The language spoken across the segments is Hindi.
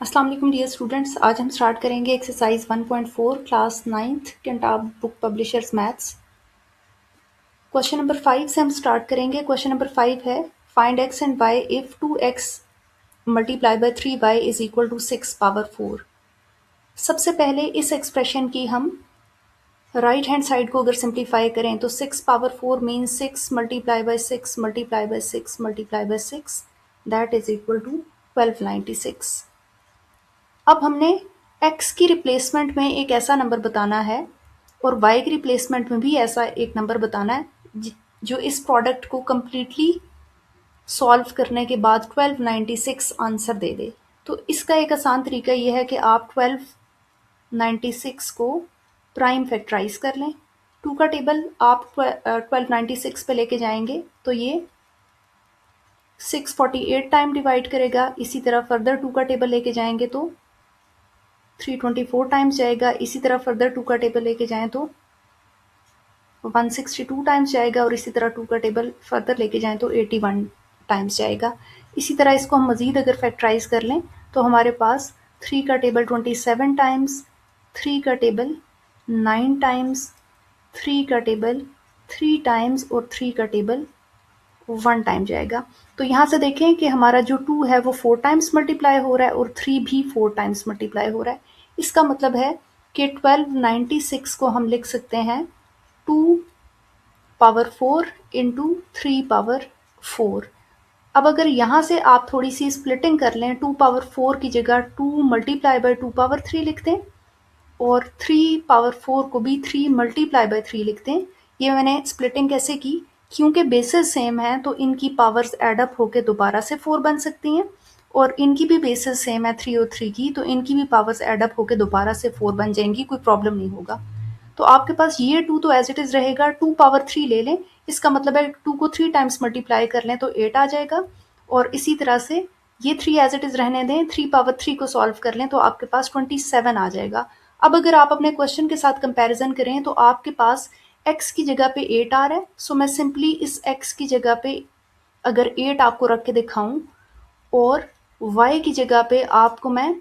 अस्सलाम वालेकुम डियर स्टूडेंट्स, आज हम स्टार्ट करेंगे एक्सरसाइज 1.4 क्लास 9th किताब book publishers maths. Question number 5 से हम स्टार्ट करेंगे। क्वेश्चन नंबर 5 है find x and y if 2x multiply by 3y is equal to 6 power 4। सबसे पहले इस एक्सप्रेशन की हम राइट हैंड साइड को अगर सिंप्लीफाई करें तो 6 power 4 means 6 multiply by 6 multiply by 6 multiply by 6 that is equal to 1296। अब हमने x की रिप्लेसमेंट में एक ऐसा नंबर बताना है और y की रिप्लेसमेंट में भी ऐसा एक नंबर बताना है जो इस प्रोडक्ट को कम्प्लीटली सॉल्व करने के बाद 1296 आंसर दे दे। तो इसका एक आसान तरीका ये है कि आप 1296 को प्राइम फैक्टराइज कर लें। 2 का टेबल आप 1296 पे लेके जाएंगे तो ये 648 टाइम डिवाइड करेगा। इसी तरह फर्दर 2 का टेबल लेके जाएंगे तो 324 टाइम्स जाएगा। इसी तरह फर्दर 2 का टेबल लेके जाएं तो 162 टाइम्स जाएगा और इसी तरह 2 का टेबल फर्दर लेके जाएं तो 81 टाइम्स जाएगा। इसी तरह इसको हम मज़ीद अगर फैक्टराइज कर लें तो हमारे पास 3 का टेबल 27 टाइम्स, 3 का टेबल 9 टाइम्स, 3 का टेबल 3 टाइम्स और 3 का टेबल 1 टाइम जाएगा। तो यहाँ से देखें कि हमारा जो 2 है वो 4 टाइम्स मल्टीप्लाई हो रहा है और 3 भी 4 टाइम्स मल्टीप्लाई हो रहा है। इसका मतलब है कि 1296 को हम लिख सकते हैं 2 पावर 4 इंटू 3 पावर 4। अब अगर यहाँ से आप थोड़ी सी स्प्लिटिंग कर लें, 2 पावर 4 की जगह 2 मल्टीप्लाई बाय 2 पावर 3 लिख दें और 3 पावर 4 को भी 3 मल्टीप्लाई बाय 3 लिखते हैं। ये मैंने स्प्लिटिंग कैसे की, क्योंकि बेसेस सेम हैं तो इनकी पावर्स एडअप होकर दोबारा से 4 बन सकती हैं और इनकी भी बेसेस सेम है 3 और 3 की, तो इनकी भी पावर्स एडअप होकर दोबारा से 4 बन जाएंगी, कोई प्रॉब्लम नहीं होगा। तो आपके पास ये 2 तो एज इट इज़ रहेगा। 2 पावर 3 ले लें, इसका मतलब है 2 को 3 टाइम्स मल्टीप्लाई कर लें तो 8 आ जाएगा और इसी तरह से ये 3 एज इट इज़ रहने दें। 3 पावर 3 को सॉल्व कर लें तो आपके पास 27 आ जाएगा। अब अगर आप अपने क्वेश्चन के साथ कंपैरिजन करें तो आपके पास x की जगह पे 8 आ रहा है, सो मैं सिंपली इस x की जगह पे अगर 8 आपको रख के दिखाऊं और y की जगह पे आपको मैं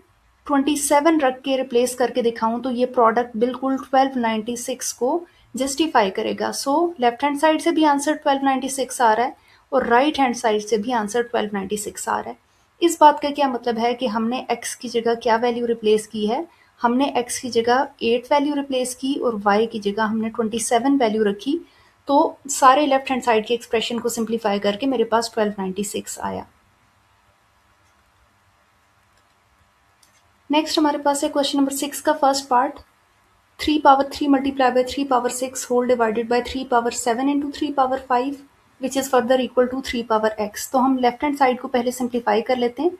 27 रख के रिप्लेस करके दिखाऊं तो ये प्रोडक्ट बिल्कुल 1296 को जस्टिफाई करेगा। सो लेफ्ट हैंड साइड से भी आंसर 1296 आ रहा है और राइट हैंड साइड से भी आंसर 1296 आ रहा है। इस बात का क्या मतलब है कि हमने x की जगह क्या वैल्यू रिप्लेस की है, हमने x की जगह 8 वैल्यू रिप्लेस की और y की जगह हमने 27 वैल्यू रखी। तो सारे लेफ्ट हैंड साइड के एक्सप्रेशन को सिंप्लीफाई करके मेरे पास 1296 आया। नेक्स्ट हमारे पास है क्वेश्चन नंबर 6 का first part. 3 power 3 multiply by 3 power 6 whole divided by 3 power 7 into 3 power 5 which is further equal to 3 power x। तो हम लेफ्ट हैंड साइड को पहले सिंप्लीफाई कर लेते हैं।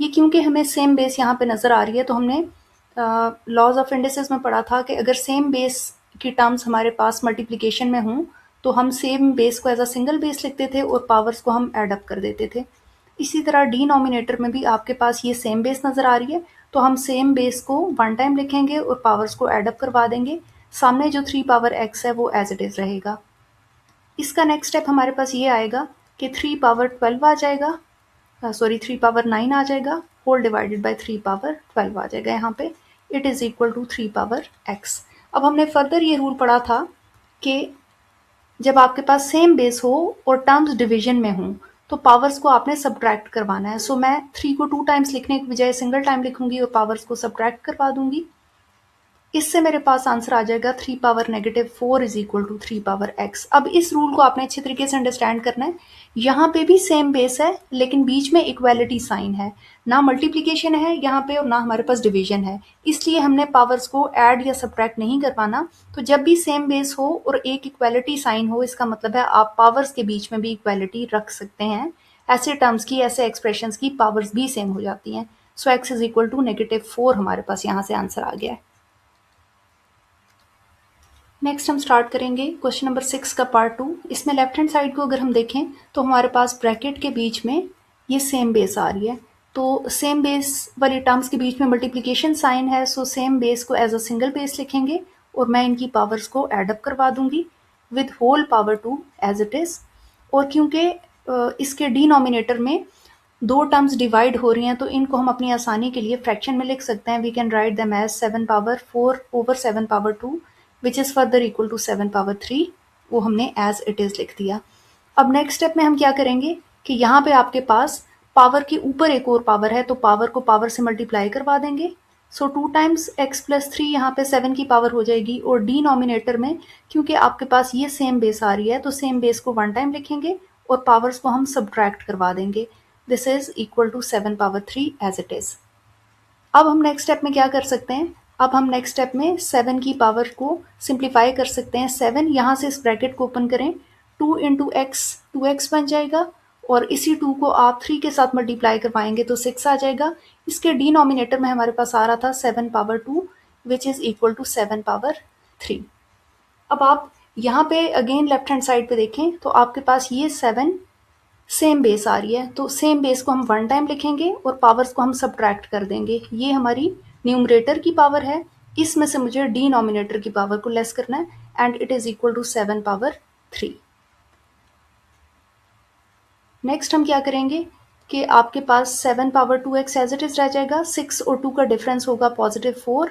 ये क्योंकि हमें सेम बेस यहाँ पे नज़र आ रही है तो हमने लॉज ऑफ इंडिसेस में पढ़ा था कि अगर सेम बेस की टर्म्स हमारे पास मल्टीप्लिकेशन में हों तो हम सेम बेस को एज अ सिंगल बेस लिखते थे और पावर्स को हम एड अप कर देते थे। इसी तरह डिनोमिनेटर में भी आपके पास ये सेम बेस नज़र आ रही है तो हम सेम बेस को 1 टाइम लिखेंगे और पावर्स को एड अप करवा देंगे। सामने जो 3 पावर x है वो एज इट इज़ रहेगा। इसका नेक्स्ट स्टेप हमारे पास ये आएगा कि 3 पावर 12 आ जाएगा, 3 पावर 9 आ जाएगा होल डिवाइडेड बाय 3 पावर 12 आ जाएगा यहाँ पे। It is equal to 3 power x। अब हमने फर्दर ये रूल पढ़ा था कि जब आपके पास सेम बेस हो और टर्म्स डिवीजन में हों तो पावर्स को आपने सब्ट्रैक्ट करवाना है। सो मैं 3 को 2 टाइम्स लिखने की बजाय सिंगल टाइम लिखूंगी और पावर्स को सब्ट्रैक्ट करवा दूंगी। इससे मेरे पास आंसर आ जाएगा 3 power -4 is equal to 3 power x। अब इस रूल को आपने अच्छे तरीके से अंडरस्टैंड करना है। यहाँ पे भी सेम बेस है लेकिन बीच में इक्वालिटी साइन है, ना मल्टीप्लिकेशन है यहाँ पे और ना हमारे पास डिवीजन है, इसलिए हमने पावर्स को ऐड या सब्ट्रैक्ट नहीं करवाना। तो जब भी सेम बेस हो और एक इक्वालिटी साइन हो इसका मतलब है आप पावर्स के बीच में भी इक्वालिटी रख सकते हैं। ऐसे टर्म्स की, ऐसे एक्सप्रेशंस की पावर्स भी सेम हो जाती हैं। सो x इज इक्वल टू -4 हमारे पास यहाँ से आंसर आ गया है। नेक्स्ट हम स्टार्ट करेंगे क्वेश्चन नंबर 6 का पार्ट 2। इसमें लेफ्ट हैंड साइड को अगर हम देखें तो हमारे पास ब्रैकेट के बीच में ये सेम बेस आ रही है। तो सेम बेस वाली टर्म्स के बीच में मल्टीप्लिकेशन साइन है, सो सेम बेस को एज अ सिंगल बेस लिखेंगे और मैं इनकी पावर्स को एडअप करवा दूंगी with whole power 2 as it is. और क्योंकि इसके डिनोमिनेटर में दो टर्म्स डिवाइड हो रही हैं तो इनको हम अपनी आसानी के लिए फ्रैक्शन में लिख सकते हैं. We can write them as 7 power 4 over 7 power 2 which is further equal to 7 power 3. वो हमने एज इट इज़ लिख दिया. अब नेक्स्ट स्टेप में हम क्या करेंगे कि यहाँ पे आपके पास पावर के ऊपर एक और पावर है तो पावर को पावर से मल्टीप्लाई करवा देंगे. सो 2 टाइम्स x प्लस 3 यहाँ पे 7 की पावर हो जाएगी और डिनोमिनेटर में क्योंकि आपके पास ये सेम बेस आ रही है तो सेम बेस को 1 टाइम लिखेंगे और पावर्स को हम सब्ट्रैक्ट करवा देंगे. This is equal to 7 power 3 as it is. अब हम नेक्स्ट स्टेप में क्या कर सकते हैं. अब हम नेक्स्ट स्टेप में 7 की पावर को सिंप्लीफाई कर सकते हैं. 7 यहाँ से इस ब्रैकेट को ओपन करें. 2 इंटू एक्स 2x बन जाएगा और इसी 2 को आप 3 के साथ मल्टीप्लाई करवाएंगे तो 6 आ जाएगा. इसके डिनोमिनेटर में हमारे पास आ रहा था 7 power 2 which is equal to 7 power 3. अब आप यहाँ पे अगेन लेफ्ट हैंड साइड पे देखें तो आपके पास ये 7 सेम बेस आ रही है तो सेम बेस को हम 1 टाइम लिखेंगे और पावर्स को हम सब्ट्रैक्ट कर देंगे. ये हमारी न्यूमरेटर की पावर है. इसमें से मुझे डिनोमिनेटर की पावर को लेस करना है and it is equal to 7 power 3. Next हम क्या करेंगे कि आपके पास 7 power 2x as it is रह जाएगा. 6 और 2 का डिफरेंस होगा +4.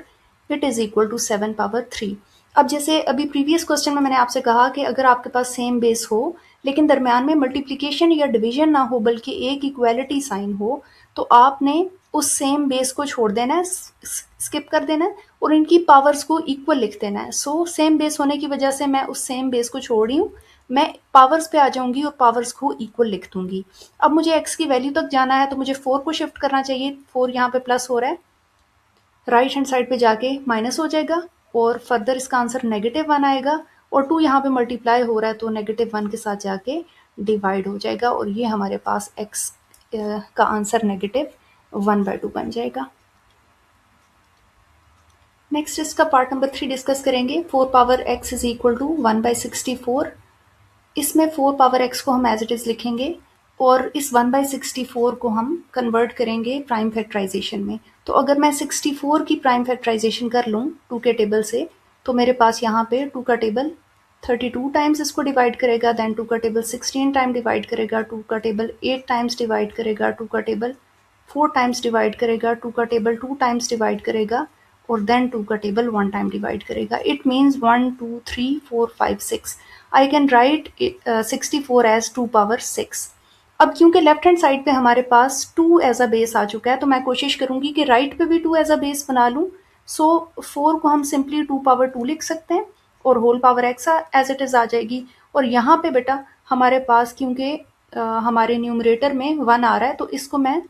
It is equal to 7 power 3. अब जैसे अभी प्रीवियस क्वेश्चन में मैंने आपसे कहा कि अगर आपके पास सेम बेस हो लेकिन दरम्यान में मल्टीप्लिकेशन या डिवीजन ना हो बल्कि एक इक्वालिटी साइन हो तो आपने उस सेम बेस को छोड़ देना है, स्किप कर देना है और इनकी पावर्स को इक्वल लिख देना है. सो सेम बेस होने की वजह से मैं उस सेम बेस को छोड़ रही हूँ. मैं पावर्स पे आ जाऊंगी और पावर्स को इक्वल लिख दूंगी. अब मुझे x की वैल्यू तक जाना है तो मुझे 4 को शिफ्ट करना चाहिए. 4 यहाँ पे प्लस हो रहा है, राइट हैंड साइड पे जाके माइनस हो जाएगा और फर्दर इसका आंसर -1 आएगा और 2 यहाँ पे मल्टीप्लाई हो रहा है तो -1 के साथ जाके डिवाइड हो जाएगा और ये हमारे पास x का आंसर -1/2 बन जाएगा. नेक्स्ट इसका पार्ट नंबर 3 डिस्कस करेंगे. 4 power x is equal to 1/64. इसमें 4 पावर x को हम एज इट इज़ लिखेंगे और इस 1/64 को हम कन्वर्ट करेंगे प्राइम फैक्टराइजेशन में. तो अगर मैं 64 की प्राइम फैक्टराइजेशन कर लूँ 2 के टेबल से तो मेरे पास यहाँ पे 2 का टेबल 32 टाइम्स इसको डिवाइड करेगा, देन 2 का टेबल 16 टाइम डिवाइड करेगा, 2 का टेबल 8 टाइम्स डिवाइड करेगा, 2 का टेबल 4 टाइम्स डिवाइड करेगा, 2 का टेबल 2 टाइम्स डिवाइड करेगा और देन 2 का टेबल 1 टाइम डिवाइड करेगा. It means 1 2 3 4 5 6. I can write 64 as 2 power 6. अब क्योंकि लेफ्ट हैंड साइड पे हमारे पास 2 एज अ बेस आ चुका है तो मैं कोशिश करूंगी कि राइट पे भी 2 एज अ बेस बना लूँ. सो 4 को हम सिंपली 2 पावर 2 लिख सकते हैं और whole power x as it is आ जाएगी. और यहाँ पे बेटा हमारे पास क्योंकि हमारे न्यूमरेटर में 1 आ रहा है तो इसको मैं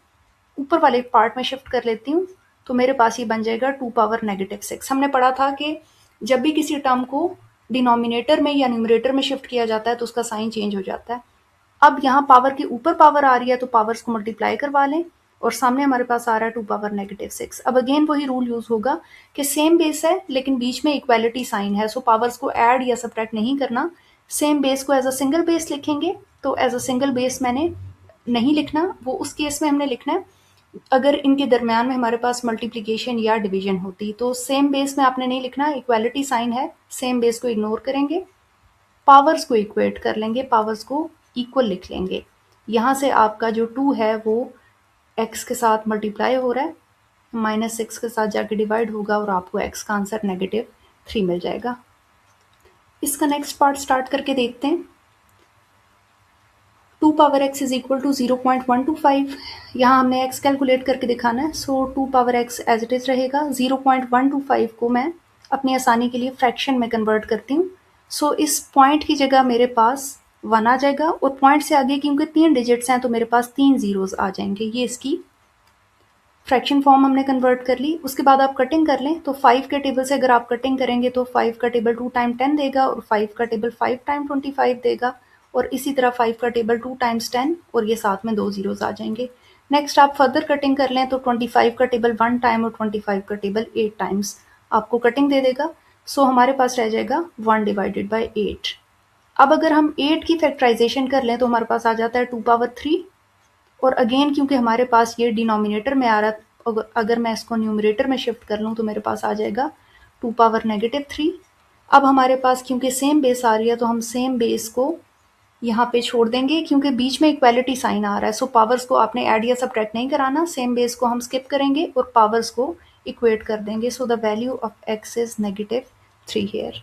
ऊपर वाले पार्ट में शिफ्ट कर लेती हूँ तो मेरे पास ये बन जाएगा 2 पावर -6. हमने पढ़ा था कि जब भी किसी टर्म को डिनोमिनेटर में या न्यूमरेटर में शिफ्ट किया जाता है तो उसका साइन चेंज हो जाता है. अब यहाँ पावर के ऊपर पावर आ रही है तो पावर्स को मल्टीप्लाई करवा लें और सामने हमारे पास आ रहा है 2 पावर -6. अब अगेन वही रूल यूज होगा कि सेम बेस है लेकिन बीच में इक्वालिटी साइन है सो पावर्स को ऐड या सब्ट्रैक्ट नहीं करना. सेम बेस को एज अ सिंगल बेस लिखेंगे तो एज अ सिंगल बेस मैंने नहीं लिखना, वो उस केस में हमने लिखना है अगर इनके दरमियान में हमारे पास मल्टीप्लिकेशन या डिवीजन होती. तो सेम बेस में आपने नहीं लिखना, इक्वालिटी साइन है, सेम बेस को इग्नोर करेंगे, पावर्स को इक्वेट कर लेंगे, पावर्स को इक्वल लिख लेंगे. यहाँ से आपका जो 2 है वो x के साथ मल्टीप्लाई हो रहा है, -6 के साथ जाके डिवाइड होगा और आपको x का आंसर -3 मिल जाएगा. इसका नेक्स्ट पार्ट स्टार्ट करके देखते हैं. 2 power x is equal to 0.125. यहाँ हमने x कैलकुलेट करके दिखाना है. So 2 power x as it is रहेगा. 0.125 को मैं अपनी आसानी के लिए फ्रैक्शन में कन्वर्ट करती हूँ. सो इस पॉइंट की जगह मेरे पास 1 आ जाएगा और पॉइंट से आगे क्योंकि 3 डिजिट्स हैं तो मेरे पास 3 जीरोस आ जाएंगे. ये इसकी फ्रैक्शन फॉर्म हमने कन्वर्ट कर ली. उसके बाद आप कटिंग कर लें तो 5 के टेबल से अगर आप कटिंग करेंगे तो 5 का टेबल 2 टाइम 10 देगा और 5 का टेबल 5 टाइम 25 देगा और इसी तरह 5 का टेबल 2 टाइम्स 10 और ये साथ में 2 जीरोस आ जाएंगे. नेक्स्ट आप फर्दर कटिंग कर लें तो 25 का टेबल 1 टाइम और 25 का टेबल 8 टाइम्स आपको कटिंग दे देगा. सो हमारे पास रह जाएगा 1 डिवाइडेड बाई 8. अब अगर हम 8 की फैक्टराइजेशन कर लें तो हमारे पास आ जाता है 2 पावर 3 और अगेन क्योंकि हमारे पास ये डिनोमिनेटर में आ रहा, अगर मैं इसको न्यूमरेटर में शिफ्ट कर लूँ तो मेरे पास आ जाएगा 2 पावर -3. अब हमारे पास क्योंकि सेम बेस आ रही है तो हम सेम बेस को यहाँ पे छोड़ देंगे क्योंकि बीच में इक्वालिटी साइन आ रहा है, सो पावर्स को आपने ऐड या सब्ट्रैक्ट नहीं कराना, सेम बेस को हम स्किप करेंगे और पावर्स को इक्वेट कर देंगे। So the value of x is -3 here.